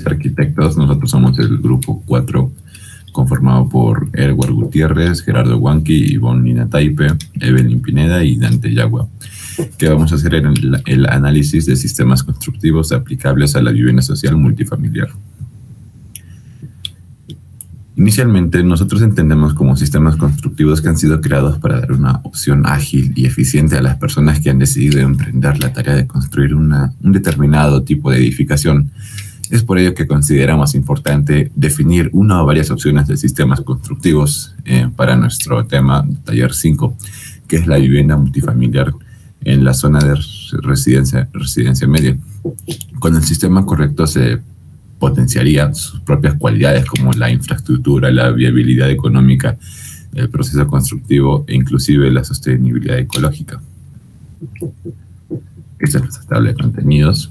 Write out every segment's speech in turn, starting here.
arquitectos. Nosotros somos el grupo 4, conformado por Edward Gutiérrez, Gerardo Huanqui, Ivonne Nina Taipe, Evelyn Pineda y Dante Yagua, que vamos a hacer el análisis de sistemas constructivos aplicables a la vivienda social multifamiliar. Inicialmente, nosotros entendemos como sistemas constructivos que han sido creados para dar una opción ágil y eficiente a las personas que han decidido emprender la tarea de construir un determinado tipo de edificación. Es por ello que consideramos importante definir una o varias opciones de sistemas constructivos para nuestro tema taller 5, que es la vivienda multifamiliar en la zona de residencia media. Con el sistema correcto se potenciaría sus propias cualidades como la infraestructura, la viabilidad económica, el proceso constructivo e inclusive la sostenibilidad ecológica. Esta es nuestra tabla de contenidos.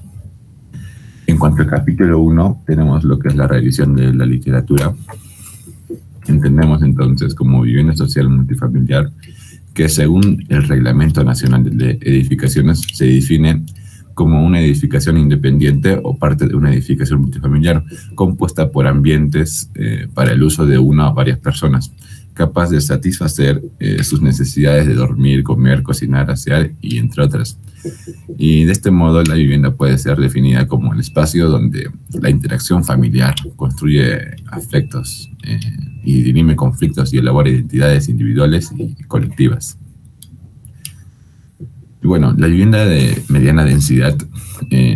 En cuanto al capítulo 1, tenemos lo que es la revisión de la literatura. Entendemos entonces como vivienda social multifamiliar que según el Reglamento Nacional de Edificaciones se define como una edificación independiente o parte de una edificación multifamiliar compuesta por ambientes para el uso de una o varias personas, capaz de satisfacer sus necesidades de dormir, comer, cocinar, asear y entre otras. Y de este modo la vivienda puede ser definida como el espacio donde la interacción familiar construye afectos y dirime conflictos y elabora identidades individuales y colectivas. Y bueno, la vivienda de mediana densidad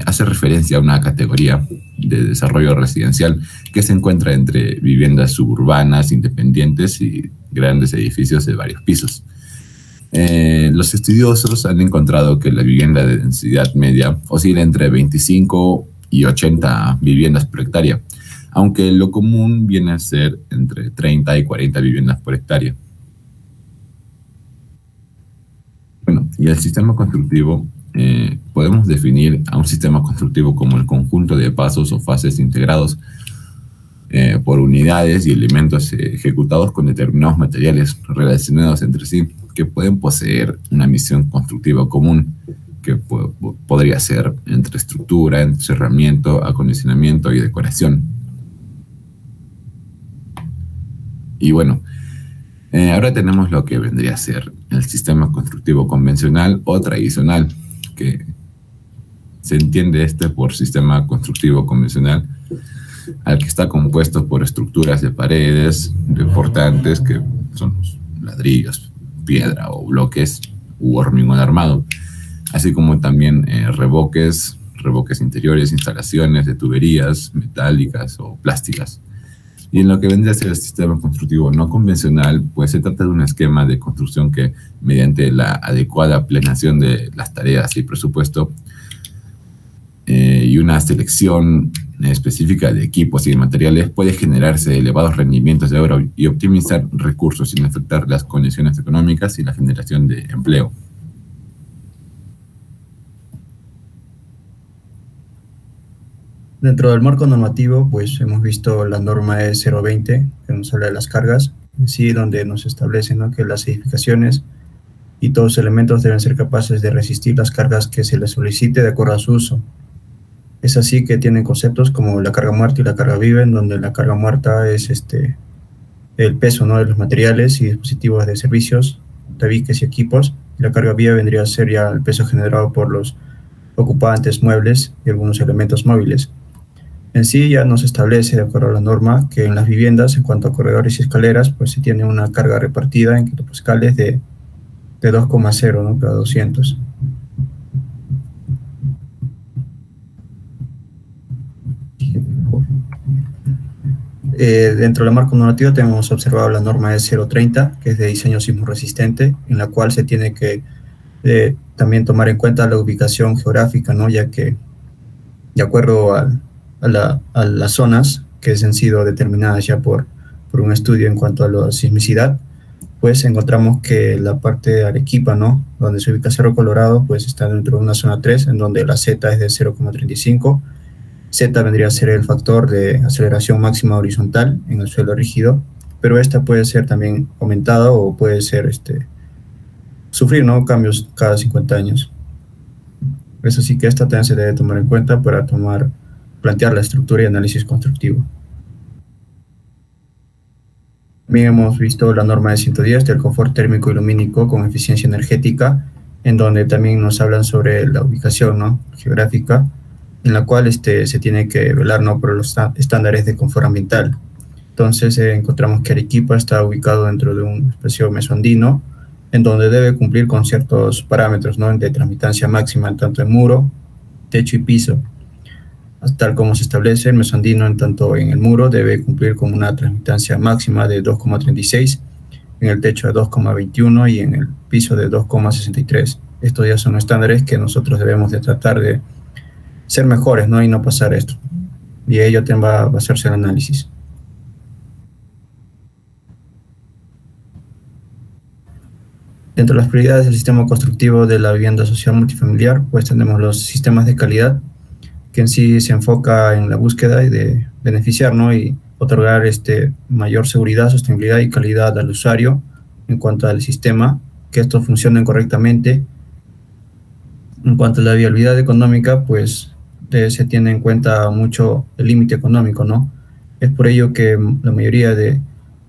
hace referencia a una categoría de desarrollo residencial que se encuentra entre viviendas suburbanas, independientes y grandes edificios de varios pisos. Los estudiosos han encontrado que la vivienda de densidad media oscila entre 25 y 80 viviendas por hectárea, aunque lo común viene a ser entre 30 y 40 viviendas por hectárea. Bueno, y el sistema constructivo, podemos definir a un sistema constructivo como el conjunto de pasos o fases integrados por unidades y elementos ejecutados con determinados materiales relacionados entre sí, que pueden poseer una misión constructiva común, que podría ser entre estructura, encerramiento, acondicionamiento y decoración. Y bueno, ahora tenemos lo que vendría a ser el sistema constructivo convencional o tradicional, que se entiende por sistema constructivo convencional, al que está compuesto por estructuras de paredes portantes, que son los ladrillos, piedra o bloques u hormigón armado, así como también revoques interiores, instalaciones de tuberías metálicas o plásticas. Y en lo que vendría a ser el sistema constructivo no convencional, pues se trata de un esquema de construcción que, mediante la adecuada planeación de las tareas y presupuesto, y una selección específica de equipos y de materiales, puede generarse elevados rendimientos de obra y optimizar recursos sin afectar las condiciones económicas y la generación de empleo. Dentro del marco normativo, pues hemos visto la norma E020, que nos habla de las cargas, sí, donde nos establece, ¿no?, que las edificaciones y todos los elementos deben ser capaces de resistir las cargas que se les solicite de acuerdo a su uso. Es así que tienen conceptos como la carga muerta y la carga viva, en donde la carga muerta es el peso, ¿no?, de los materiales y dispositivos de servicios, tabiques y equipos. Y la carga viva vendría a ser ya el peso generado por los ocupantes, muebles y algunos elementos móviles. En sí ya nos establece, de acuerdo a la norma, que en las viviendas, en cuanto a corredores y escaleras, pues se tiene una carga repartida en kilopascales de 2,0, ¿no?, cada 200. Dentro del marco normativo tenemos observado la norma E030, que es de diseño sismo resistente, en la cual se tiene que también tomar en cuenta la ubicación geográfica, ¿no?, ya que de acuerdo a las zonas que han sido determinadas ya por un estudio en cuanto a la sismicidad, pues encontramos que la parte de Arequipa, ¿no?, donde se ubica Cerro Colorado, pues está dentro de una zona 3, en donde la Z es de 0,35. Z vendría a ser el factor de aceleración máxima horizontal en el suelo rígido, pero esta puede ser también aumentada o puede ser sufrir, ¿no?, cambios cada 50 años. Es así que esta también se debe tomar en cuenta para tomar plantear la estructura y análisis constructivo. También hemos visto la norma de 110 del confort térmico y lumínico con eficiencia energética, en donde también nos hablan sobre la ubicación, ¿no?, geográfica, en la cual se tiene que velar, ¿no?, por los estándares de confort ambiental. Entonces encontramos que Arequipa está ubicado dentro de un espacio mesoandino, en donde debe cumplir con ciertos parámetros, ¿no?, de transmitancia máxima tanto en muro, techo y piso. Tal como se establece, el mesoandino, en tanto en el muro, debe cumplir con una transmitancia máxima de 2,36, en el techo de 2,21 y en el piso de 2,63. Estos ya son estándares que nosotros debemos de tratar de ser mejores, ¿no?, y no pasar esto. Y ello va a basarse el análisis. Dentro de las prioridades del sistema constructivo de la vivienda social multifamiliar, pues tenemos los sistemas de calidad, que en sí se enfoca en la búsqueda y de beneficiar, ¿no?, y otorgar mayor seguridad, sostenibilidad y calidad al usuario en cuanto al sistema, que estos funcionen correctamente. En cuanto a la viabilidad económica, pues se tiene en cuenta mucho el límite económico, ¿no? Es por ello que la mayoría de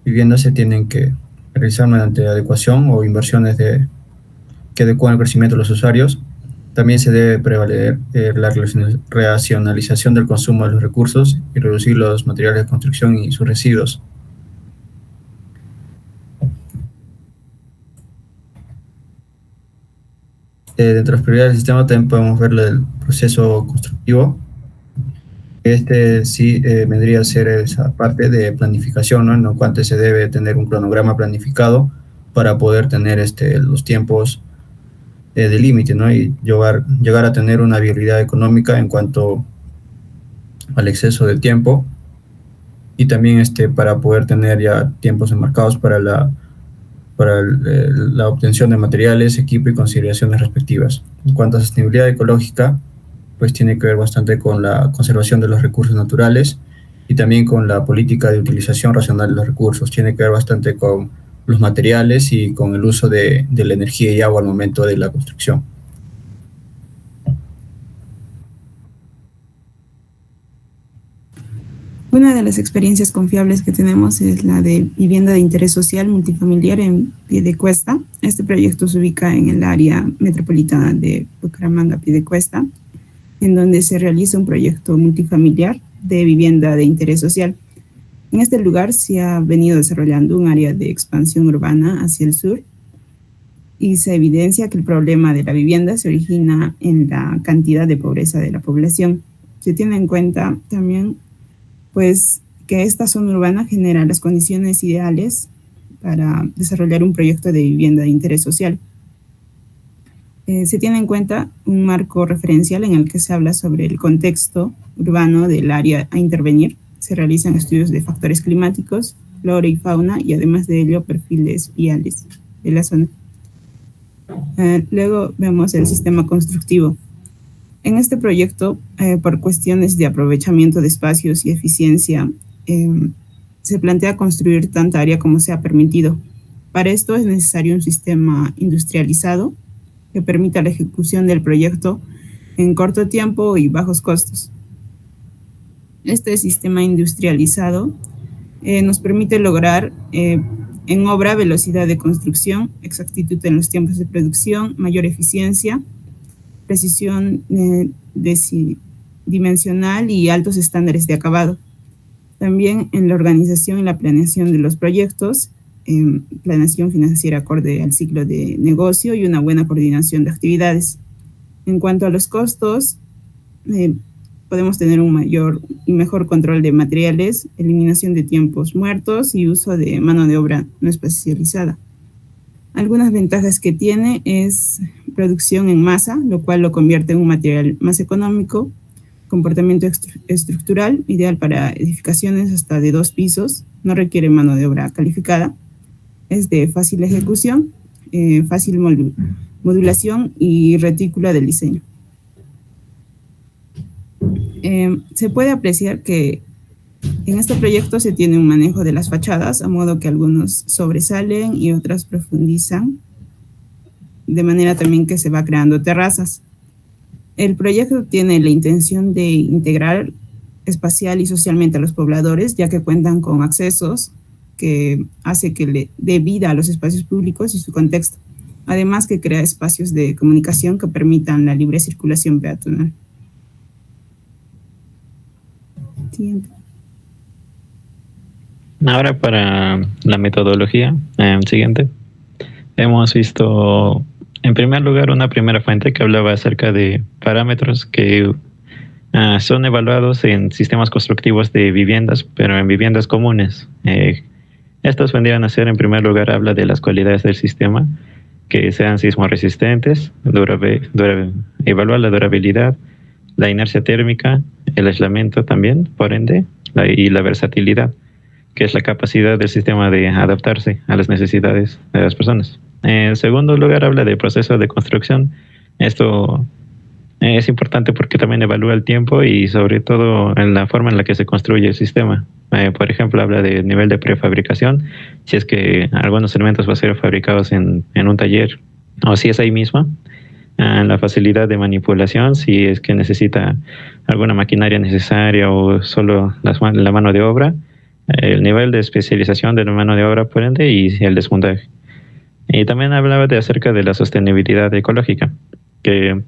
viviendas se tienen que realizar mediante adecuación o inversiones que adecúan el crecimiento de los usuarios. También se debe prevalecer la racionalización del consumo de los recursos y reducir los materiales de construcción y sus residuos. Dentro de las prioridades del sistema también podemos ver el proceso constructivo. Sí vendría a ser esa parte de planificación, ¿no?, en lo cual se debe tener un cronograma planificado para poder tener los tiempos de límite, ¿no?, y llegar a tener una viabilidad económica en cuanto al exceso de tiempo, y también para poder tener ya tiempos enmarcados para la obtención de materiales, equipo y consideraciones respectivas. En cuanto a sostenibilidad ecológica, pues tiene que ver bastante con la conservación de los recursos naturales y también con la política de utilización racional de los recursos. Tiene que ver bastante con los materiales y con el uso de la energía y agua al momento de la construcción. Una de las experiencias confiables que tenemos es la de vivienda de interés social multifamiliar en Piedecuesta. Este proyecto se ubica en el área metropolitana de Bucaramanga, Piedecuesta, en donde se realiza un proyecto multifamiliar de vivienda de interés social. En este lugar se ha venido desarrollando un área de expansión urbana hacia el sur, y se evidencia que el problema de la vivienda se origina en la cantidad de pobreza de la población. Se tiene en cuenta también pues que esta zona urbana genera las condiciones ideales para desarrollar un proyecto de vivienda de interés social. Se tiene en cuenta un marco referencial en el que se habla sobre el contexto urbano del área a intervenir. Se realizan estudios de factores climáticos, flora y fauna, y además de ello perfiles viales de la zona. Luego vemos el sistema constructivo. En este proyecto, por cuestiones de aprovechamiento de espacios y eficiencia, se plantea construir tanta área como sea permitido. Para esto es necesario un sistema industrializado que permita la ejecución del proyecto en corto tiempo y bajos costos. Este sistema industrializado nos permite lograr en obra velocidad de construcción, exactitud en los tiempos de producción, mayor eficiencia, precisión dimensional y altos estándares de acabado. También en la organización y la planeación de los proyectos, planeación financiera acorde al ciclo de negocio y una buena coordinación de actividades. En cuanto a los costos, podemos tener un mayor y mejor control de materiales, eliminación de tiempos muertos y uso de mano de obra no especializada. Algunas ventajas que tiene es producción en masa, lo cual lo convierte en un material más económico, comportamiento estructural, ideal para edificaciones hasta de 2 pisos, no requiere mano de obra calificada, es de fácil ejecución, fácil modulación y retícula del diseño. Se puede apreciar que en este proyecto se tiene un manejo de las fachadas, a modo que algunos sobresalen y otras profundizan, de manera también que se va creando terrazas. El proyecto tiene la intención de integrar espacial y socialmente a los pobladores, ya que cuentan con accesos que hace que le dé vida a los espacios públicos y su contexto. Además que crea espacios de comunicación que permitan la libre circulación peatonal. Siguiente. Ahora para la metodología, siguiente. Hemos visto, en primer lugar, una primera fuente que hablaba acerca de parámetros que son evaluados en sistemas constructivos de viviendas, pero en viviendas comunes. Estos vendrían a ser, en primer lugar, habla de las cualidades del sistema, que sean sismoresistentes, evalúa la durabilidad, la inercia térmica, el aislamiento también, por ende, y la versatilidad, que es la capacidad del sistema de adaptarse a las necesidades de las personas. En segundo lugar, habla del proceso de construcción. Esto es importante porque también evalúa el tiempo y sobre todo en la forma en la que se construye el sistema. Por ejemplo, habla del nivel de prefabricación, si es que algunos elementos van a ser fabricados en un taller o si es ahí mismo. La facilidad de manipulación, si es que necesita alguna maquinaria necesaria o solo la mano de obra. El nivel de especialización de la mano de obra, por ende, y el desmontaje. Y también hablaba acerca de la sostenibilidad ecológica, que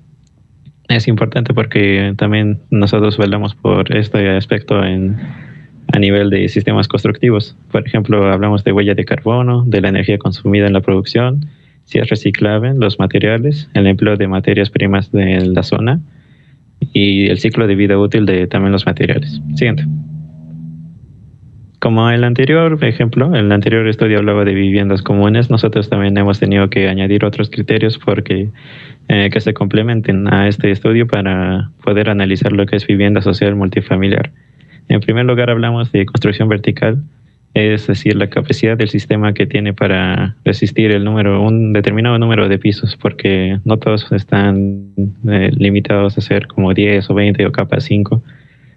es importante porque también nosotros velamos por este aspecto a nivel de sistemas constructivos. Por ejemplo, hablamos de huella de carbono, de la energía consumida en la producción, si es reciclable, los materiales, el empleo de materias primas de la zona y el ciclo de vida útil de también los materiales. Siguiente. Como el anterior ejemplo, el anterior estudio hablaba de viviendas comunes, nosotros también hemos tenido que añadir otros criterios porque que se complementen a este estudio para poder analizar lo que es vivienda social multifamiliar. En primer lugar hablamos de construcción vertical, es decir, la capacidad del sistema que tiene para resistir un determinado número de pisos, porque no todos están limitados a ser como 10 o 20 o capa 5.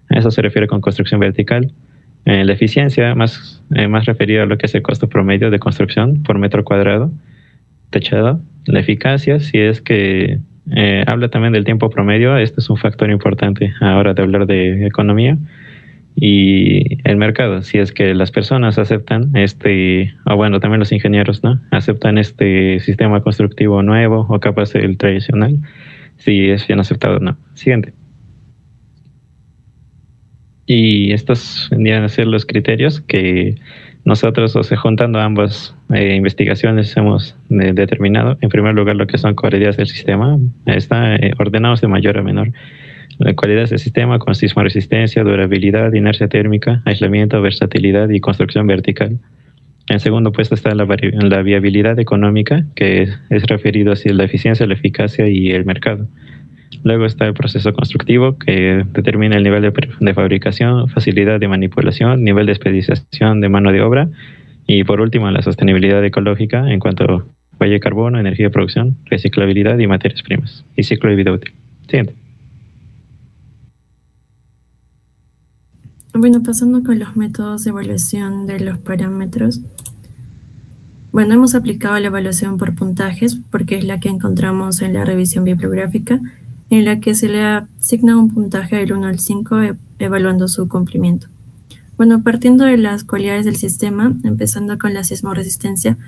A eso se refiere con construcción vertical. La eficiencia más referida a lo que es el costo promedio de construcción por metro cuadrado techado. La eficacia, si es que habla también del tiempo promedio, este es un factor importante a la hora de hablar de economía. Y el mercado, si es que las personas aceptan también los ingenieros, ¿no? Aceptan este sistema constructivo nuevo o capaz el tradicional, si es bien aceptado o no. Siguiente. Y estos vendrían a ser los criterios que nosotros, juntando ambas investigaciones, hemos determinado. En primer lugar, lo que son cualidades del sistema. Están ordenados de mayor a menor. Las cualidades del sistema con sismoresistencia, durabilidad, inercia térmica, aislamiento, versatilidad y construcción vertical. En segundo puesto está la viabilidad económica, que es referido a la eficiencia, la eficacia y el mercado. Luego está el proceso constructivo, que determina el nivel de fabricación, facilidad de manipulación, nivel de especialización de mano de obra. Y por último, la sostenibilidad ecológica en cuanto a huella de carbono, energía de producción, reciclabilidad y materias primas. Y ciclo de vida útil. Siguiente. Bueno, pasando con los métodos de evaluación de los parámetros. Bueno, hemos aplicado la evaluación por puntajes porque es la que encontramos en la revisión bibliográfica, en la que se le asigna un puntaje del 1 al 5 evaluando su cumplimiento. Bueno, partiendo de las cualidades del sistema, empezando con la sismoresistencia,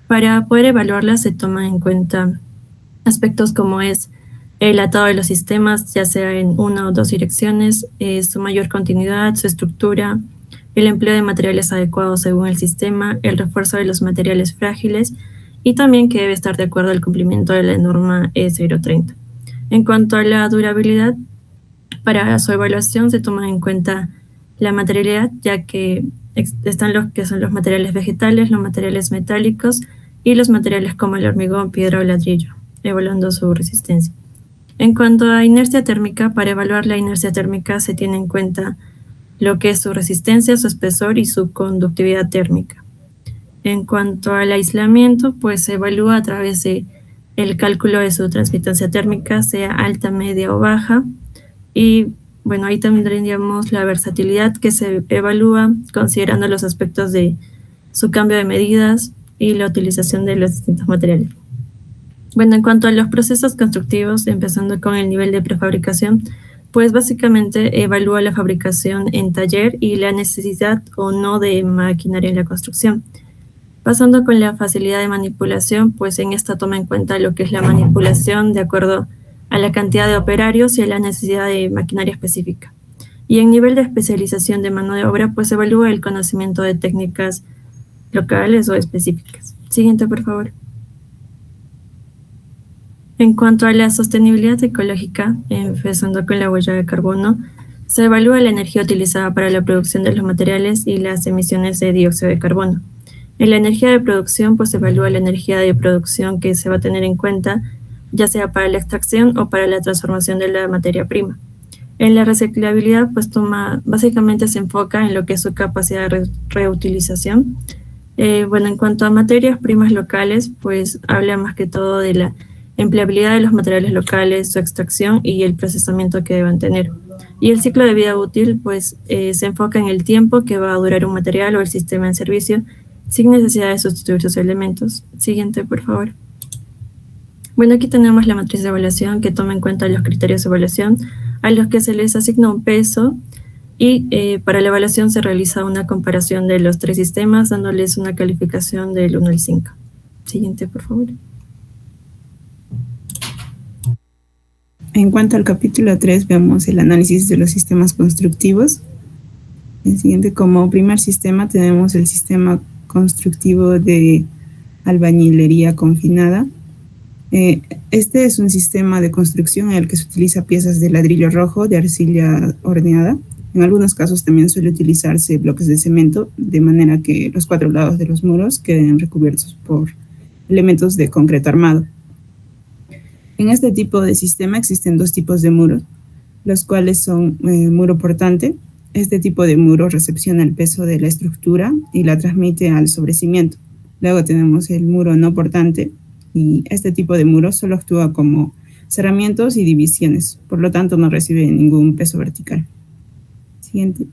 para poder evaluarla se toman en cuenta aspectos como es el atado de los sistemas, ya sea en una o dos direcciones, su mayor continuidad, su estructura, el empleo de materiales adecuados según el sistema, el refuerzo de los materiales frágiles y también que debe estar de acuerdo al cumplimiento de la norma E030. En cuanto a la durabilidad, para su evaluación se toma en cuenta la materialidad, ya que están los que son los materiales vegetales, los materiales metálicos y los materiales como el hormigón, piedra o ladrillo, evaluando su resistencia. En cuanto a inercia térmica, para evaluar la inercia térmica se tiene en cuenta lo que es su resistencia, su espesor y su conductividad térmica. En cuanto al aislamiento, pues se evalúa a través de el cálculo de su transmitancia térmica, sea alta, media o baja. Y bueno, ahí también tendríamos la versatilidad que se evalúa considerando los aspectos de su cambio de medidas y la utilización de los distintos materiales. Bueno, en cuanto a los procesos constructivos, empezando con el nivel de prefabricación, pues básicamente evalúa la fabricación en taller y la necesidad o no de maquinaria en la construcción. Pasando con la facilidad de manipulación, pues en esta toma en cuenta lo que es la manipulación de acuerdo a la cantidad de operarios y a la necesidad de maquinaria específica. Y en nivel de especialización de mano de obra, pues evalúa el conocimiento de técnicas locales o específicas. Siguiente, por favor. En cuanto a la sostenibilidad ecológica, empezando con la huella de carbono, se evalúa la energía utilizada para la producción de los materiales y las emisiones de dióxido de carbono. En la energía de producción, pues se evalúa la energía de producción que se va a tener en cuenta, ya sea para la extracción o para la transformación de la materia prima. En la reciclabilidad, pues básicamente se enfoca en lo que es su capacidad de reutilización. En cuanto a materias primas locales, pues habla más que todo de la empleabilidad de los materiales locales, su extracción y el procesamiento que deben tener. Y el ciclo de vida útil, pues se enfoca en el tiempo que va a durar un material o el sistema en servicio, sin necesidad de sustituir sus elementos. Siguiente, por favor. Bueno, aquí tenemos la matriz de evaluación que toma en cuenta los criterios de evaluación a los que se les asigna un peso y para la evaluación se realiza una comparación de los 3 sistemas dándoles una calificación del 1 al 5. Siguiente, por favor. En cuanto al capítulo 3, vemos el análisis de los sistemas constructivos. El siguiente, como primer sistema, tenemos el sistema constructivo de albañilería confinada. Este es un sistema de construcción en el que se utiliza piezas de ladrillo rojo de arcilla horneada. En algunos casos también suele utilizarse bloques de cemento, de manera que los 4 lados de los muros queden recubiertos por elementos de concreto armado. En este tipo de sistema existen 2 tipos de muros, los cuales son muro portante. Este tipo de muro recepciona el peso de la estructura y la transmite al sobrecimiento. Luego tenemos el muro no portante, y este tipo de muro solo actúa como cerramientos y divisiones, por lo tanto no recibe ningún peso vertical. Siguiente.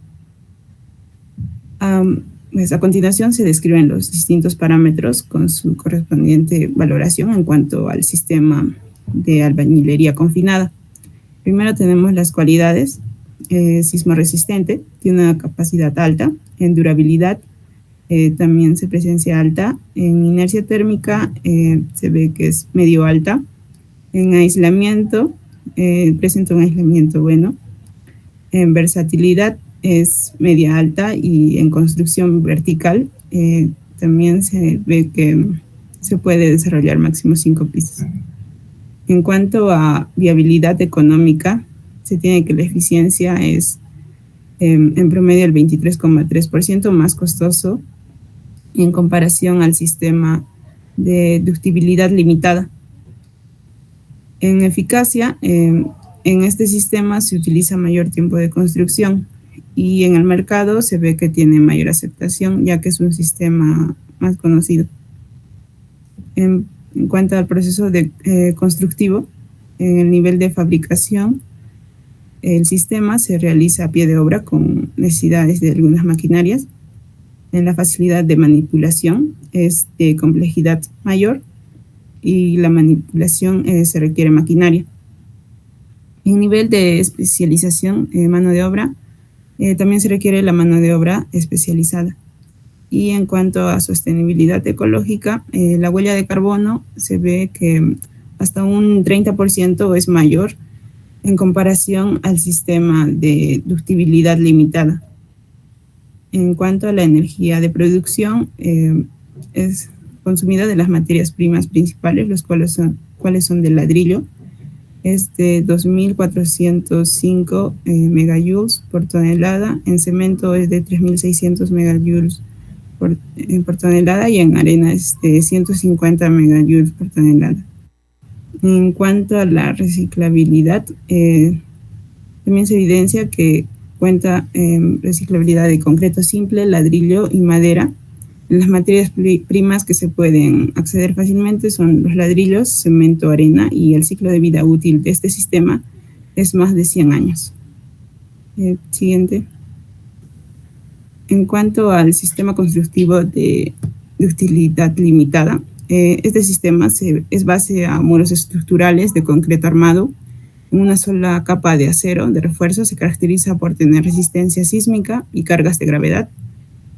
Pues a continuación se describen los distintos parámetros con su correspondiente valoración en cuanto al sistema de albañilería confinada. Primero tenemos las cualidades. Sismo resistente, tiene una capacidad alta. En durabilidad también se presencia alta. En inercia térmica se ve que es medio alta. En aislamiento presenta un aislamiento bueno. En versatilidad es media alta, y en construcción vertical también se ve que se puede desarrollar máximo 5 pisos. En cuanto a viabilidad económica, se tiene que la eficiencia es en promedio el 23,3% más costoso en comparación al sistema de ductibilidad limitada. En eficacia, en este sistema se utiliza mayor tiempo de construcción, y en el mercado se ve que tiene mayor aceptación, ya que es un sistema más conocido. En cuanto al proceso constructivo, en el nivel de fabricación, el sistema se realiza a pie de obra con necesidades de algunas maquinarias. En la facilidad de manipulación es de complejidad mayor, y la manipulación se requiere maquinaria. En nivel de especialización, mano de obra, también se requiere la mano de obra especializada. Y en cuanto a sostenibilidad ecológica, la huella de carbono se ve que hasta un 30% es mayor en comparación al sistema de ductibilidad limitada. En cuanto a la energía de producción, es consumida de las materias primas principales, los cuales son del ladrillo. Es de 2.405 megajoules por tonelada. En cemento es de 3.600 megajoules por tonelada, y en arena es de 150 megajoules por tonelada. En cuanto a la reciclabilidad, también se evidencia que cuenta reciclabilidad de concreto simple, ladrillo y madera. Las materias primas que se pueden acceder fácilmente son los ladrillos, cemento, arena, y el ciclo de vida útil de este sistema es más de 100 años. Siguiente. En cuanto al sistema constructivo de utilidad limitada, este sistema es base a muros estructurales de concreto armado, Una sola capa de acero de refuerzo se caracteriza por tener resistencia sísmica y cargas de gravedad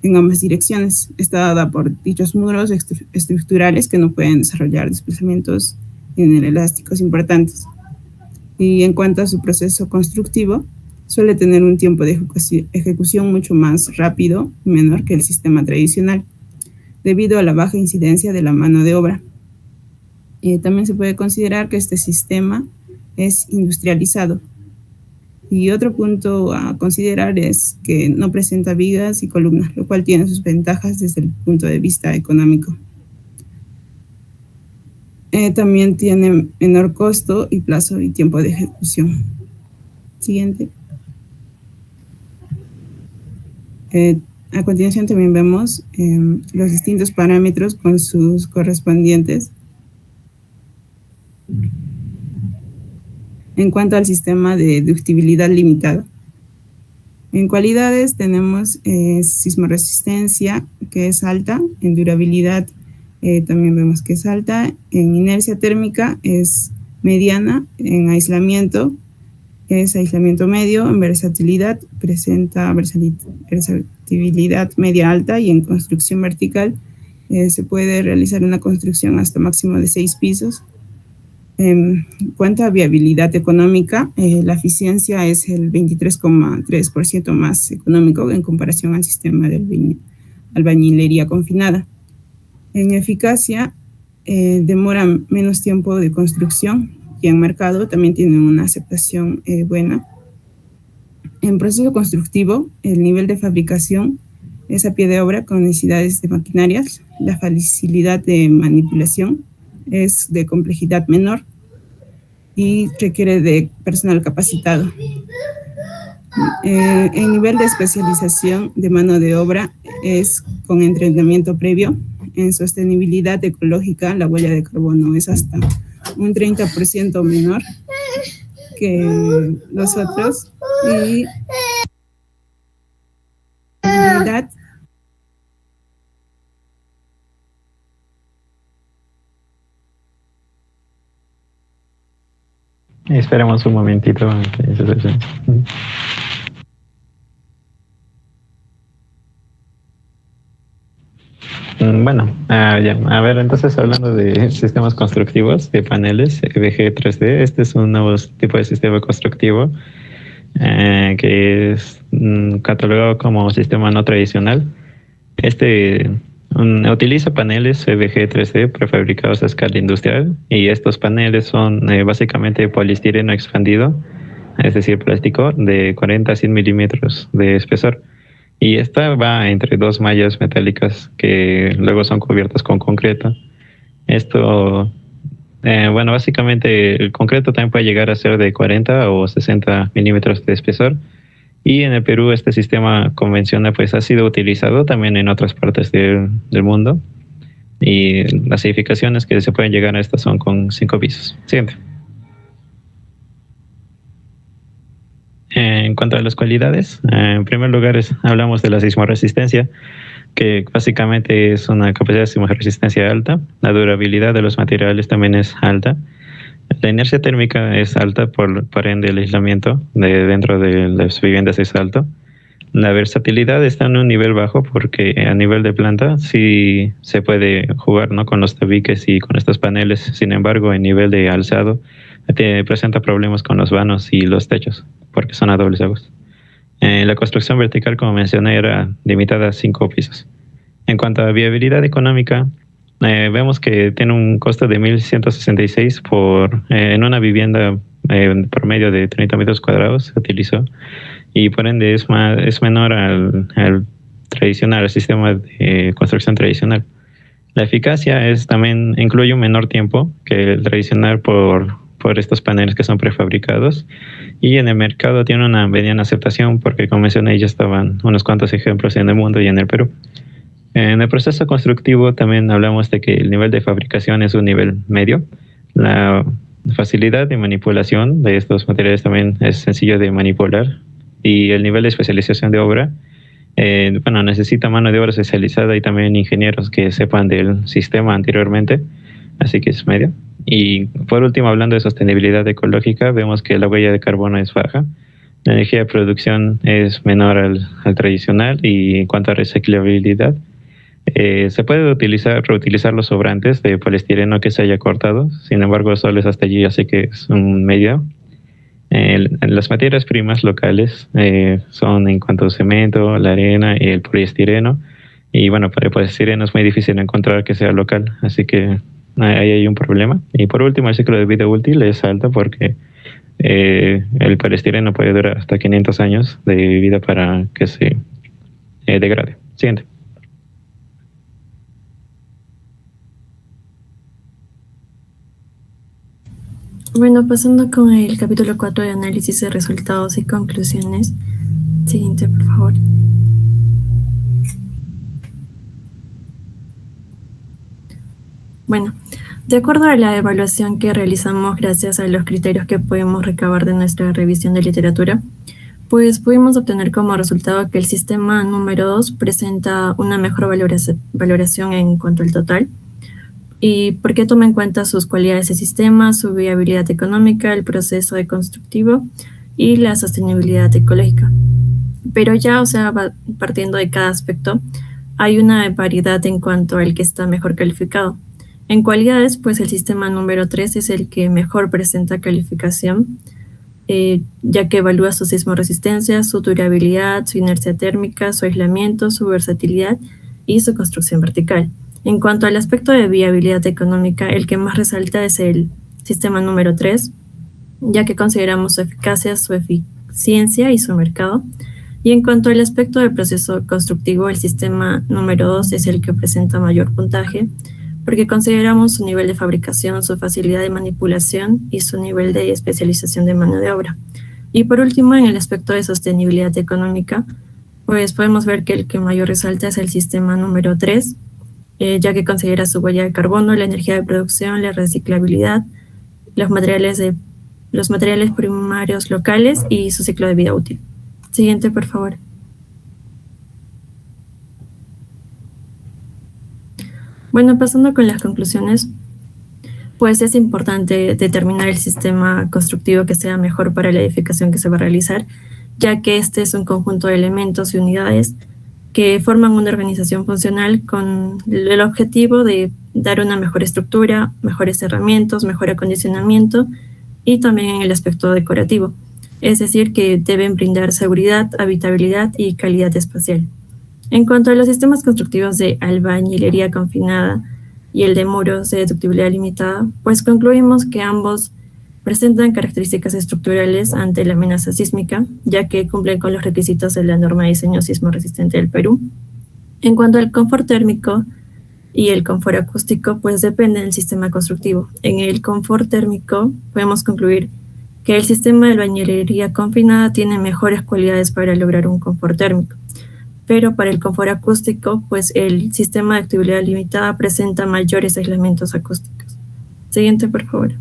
en ambas direcciones. Está dada por dichos muros estructurales que no pueden desarrollar desplazamientos inerelásticos importantes. Y en cuanto a su proceso constructivo, suele tener un tiempo de ejecución mucho más rápido y menor que el sistema tradicional, debido a la baja incidencia de la mano de obra. También se puede considerar que este sistema es industrializado. Y otro punto a considerar es que no presenta vigas y columnas, lo cual tiene sus ventajas desde el punto de vista económico. También tiene menor costo y plazo y tiempo de ejecución. Siguiente. A continuación también vemos los distintos parámetros con sus correspondientes. En cuanto al sistema de ductibilidad limitada. En cualidades tenemos sismoresistencia, que es alta. En durabilidad también vemos que es alta. En inercia térmica es mediana. En aislamiento es aislamiento medio. En versatilidad presenta versatilidad media alta. Y en construcción vertical se puede realizar una construcción hasta máximo de 6 pisos. En cuanto a viabilidad económica, la eficiencia es el 23,3% más económico en comparación al sistema de albañilería confinada. En eficacia, demora menos tiempo de construcción y en mercado también tiene una aceptación buena. En proceso constructivo, el nivel de fabricación es a pie de obra con necesidades de maquinarias. La facilidad de manipulación es de complejidad menor y requiere de personal capacitado. El nivel de especialización de mano de obra es con entrenamiento previo. En sostenibilidad ecológica, la huella de carbono es hasta un 30% menor que los otros. Y Esperemos un momentito. Bueno, ya. A ver, entonces hablando de sistemas constructivos de paneles EVG 3D, este es un nuevo tipo de sistema constructivo que es catalogado como sistema no tradicional. Utiliza paneles EVG 3D prefabricados a escala industrial y estos paneles son básicamente poliestireno expandido, es decir, plástico de 40 a 100 milímetros de espesor. Y esta va entre 2 mallas metálicas que luego son cubiertas con concreto. Esto, básicamente el concreto también puede llegar a ser de 40 o 60 milímetros de espesor. Y en el Perú este sistema convencional pues ha sido utilizado también en otras partes del mundo. Y las edificaciones que se pueden llegar a estas son con 5 pisos. Siguiente. En cuanto a las cualidades, en primer lugar hablamos de la sismoresistencia, que básicamente es una capacidad de sismoresistencia alta. La durabilidad de los materiales también es alta. La inercia térmica es alta, por ende el aislamiento dentro de las viviendas es alto. La versatilidad está en un nivel bajo porque a nivel de planta sí se puede jugar, ¿no?, con los tabiques y con estos paneles. Sin embargo, en nivel de alzado presenta problemas con los vanos y los techos porque son a dobles aguas. La construcción vertical, como mencioné, era limitada a 5 pisos. En cuanto a viabilidad económica, vemos que tiene un costo de 1.166 en una vivienda por medio de 30 metros cuadrados se utilizó, y por ende es menor al tradicional, al sistema de construcción tradicional. La eficacia también incluye un menor tiempo que el tradicional por estos paneles que son prefabricados, y en el mercado tiene una mediana aceptación porque, como mencioné, ya estaban unos cuantos ejemplos en el mundo y en el Perú. En el proceso constructivo también hablamos de que el nivel de fabricación es un nivel medio. La facilidad de manipulación de estos materiales también es sencillo de manipular, y el nivel de especialización de obra, necesita mano de obra especializada y también ingenieros que sepan del sistema anteriormente, así que es medio. Y por último, hablando de sostenibilidad ecológica, vemos que la huella de carbono es baja. La energía de producción es menor al tradicional, y en cuanto a reciclabilidad, se puede reutilizar los sobrantes de poliestireno que se haya cortado. Sin embargo, solo es hasta allí, así que es un medio. Las materias primas locales son en cuanto a cemento, la arena y el poliestireno. Y bueno, para el poliestireno es muy difícil encontrar que sea local, así que ahí hay un problema. Y por último, el ciclo de vida útil es alto porque el poliestireno puede durar hasta 500 años de vida para que se degrade. Siguiente. Bueno, pasando con el capítulo 4 de análisis de resultados y conclusiones. Siguiente, por favor. Bueno, de acuerdo a la evaluación que realizamos gracias a los criterios que podemos recabar de nuestra revisión de literatura, pues pudimos obtener como resultado que el sistema número 2 presenta una mejor valoración en cuanto al total, y porque toma en cuenta sus cualidades de sistema, su viabilidad económica, el proceso de constructivo y la sostenibilidad ecológica. Pero ya, o sea, partiendo de cada aspecto, hay una variedad en cuanto al que está mejor calificado. En cualidades, pues el sistema número 3 es el que mejor presenta calificación, ya que evalúa su sismoresistencia, su durabilidad, su inercia térmica, su aislamiento, su versatilidad y su construcción vertical. En cuanto al aspecto de viabilidad económica, el que más resalta es el sistema número 3, ya que consideramos su eficacia, su eficiencia y su mercado. Y en cuanto al aspecto del proceso constructivo, el sistema número 2 es el que presenta mayor puntaje, porque consideramos su nivel de fabricación, su facilidad de manipulación y su nivel de especialización de mano de obra. Y por último, en el aspecto de sostenibilidad económica, pues podemos ver que el que mayor resalta es el sistema número 3, ya que considera su huella de carbono, la energía de producción, la reciclabilidad, los materiales primarios locales y su ciclo de vida útil. Siguiente, por favor. Bueno, pasando con las conclusiones, pues es importante determinar el sistema constructivo que sea mejor para la edificación que se va a realizar, ya que este es un conjunto de elementos y unidades que forman una organización funcional con el objetivo de dar una mejor estructura, mejores herramientas, mejor acondicionamiento y también en el aspecto decorativo. Es decir, que deben brindar seguridad, habitabilidad y calidad espacial. En cuanto a los sistemas constructivos de albañilería confinada y el de muros de ductibilidad limitada, pues concluimos que ambos presentan características estructurales ante la amenaza sísmica, ya que cumplen con los requisitos de la norma de diseño sismo resistente del Perú. En cuanto al confort térmico y el confort acústico, pues depende del sistema constructivo. En el confort térmico podemos concluir que el sistema de albañilería confinada tiene mejores cualidades para lograr un confort térmico. Pero para el confort acústico, pues el sistema de ductibilidad limitada presenta mayores aislamientos acústicos. Siguiente, por favor.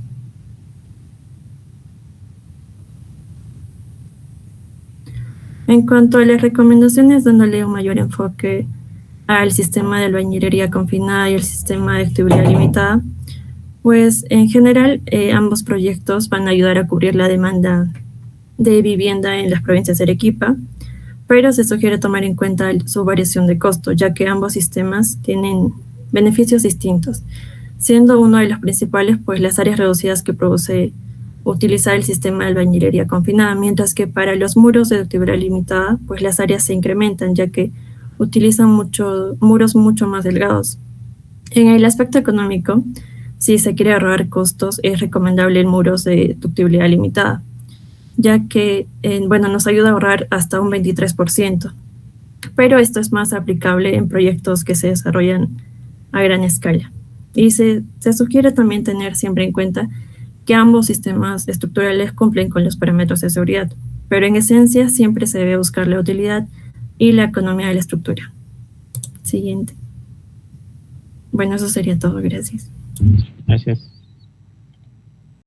En cuanto a las recomendaciones, dándole un mayor enfoque al sistema de albañilería confinada y el sistema de ductibilidad limitada, pues en general ambos proyectos van a ayudar a cubrir la demanda de vivienda en las provincias de Arequipa, pero se sugiere tomar en cuenta su variación de costo, ya que ambos sistemas tienen beneficios distintos, siendo uno de los principales pues las áreas reducidas que produce utilizar el sistema de albañilería confinada, mientras que para los muros de ductibilidad limitada, pues las áreas se incrementan, ya que utilizan muros mucho más delgados. En el aspecto económico, si se quiere ahorrar costos, es recomendable el muros de ductibilidad limitada, ya que nos ayuda a ahorrar hasta un 23%. Pero esto es más aplicable en proyectos que se desarrollan a gran escala. Y se sugiere también tener siempre en cuenta que ambos sistemas estructurales cumplen con los parámetros de seguridad, pero en esencia siempre se debe buscar la utilidad y la economía de la estructura. Siguiente. Bueno, eso sería todo. Gracias. Gracias.